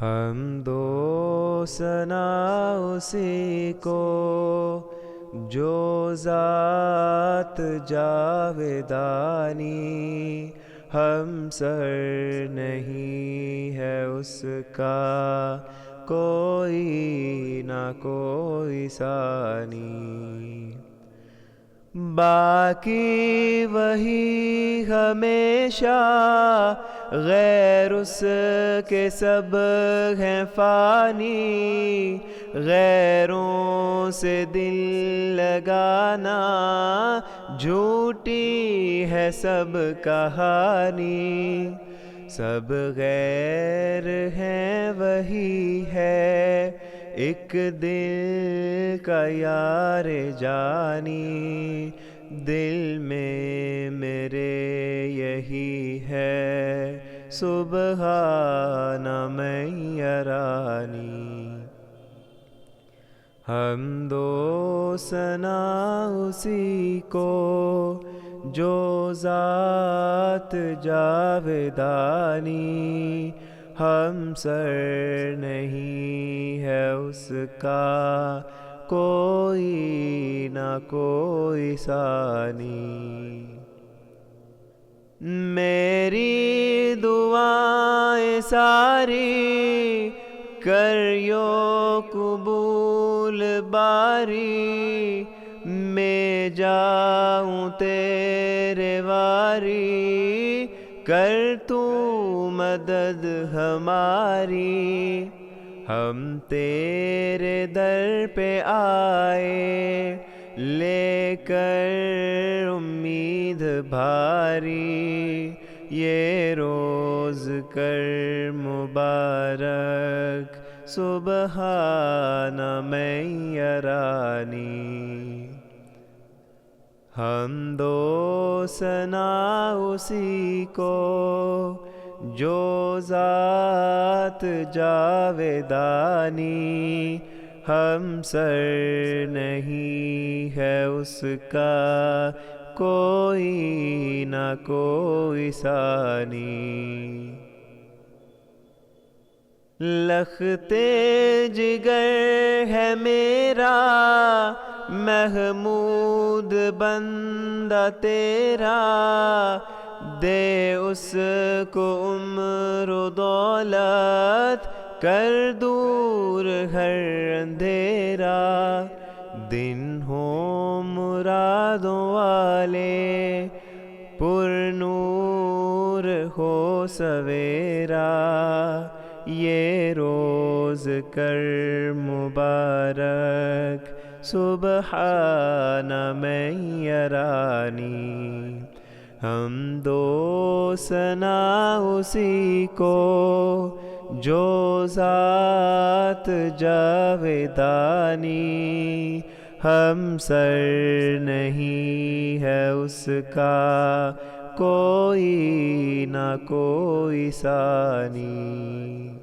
حمد و ثنا اسی کو جو ذات جاودانی، ہم سر نہیں ہے اس کا کوئی نہ کوئی ثانی۔ باقی وہی ہمیشہ، غیر اس کے سب ہیں فانی۔ غیروں سے دل لگانا جھوٹی ہے سب کہانی۔ سب غیر ہیں وہی ہے ایک دل کا یار جانی۔ دل میں میرے یہی ہے سبحان من یرانی۔ حمد و ثنا اسی کو جو ذات جاودانی، ہم سر نہیں ہے اس کا کوئی نہ کوئی ثانی۔ میری دعائیں ساری کریو قبول باری، میں جاؤں تیرے واری، کر تو مدد ہماری۔ ہم تیرے در پہ آئے لے کر امید بھاری، یہ روز کر مبارک سبحان من یرانی۔ حمد و ثنا اسی کو جو ذات جاودانی، ہم سر نہیں ہے اس کا کوئی نہ کوئی ثانی۔ لخت جگر ہے میرا محمود بندہ تیرا، دے اس کو عمر و دولت، کر دور ہر اندھیرا۔ دن ہو مرادوں والے پر نور ہو سویرا، یہ روز کر مبارک سبحان من یرانی۔ حمد و ثنا اسی کو جو ذات جاودانی، ہم سر نہیں ہے اس کا کوئی نہ کوئی ثانی۔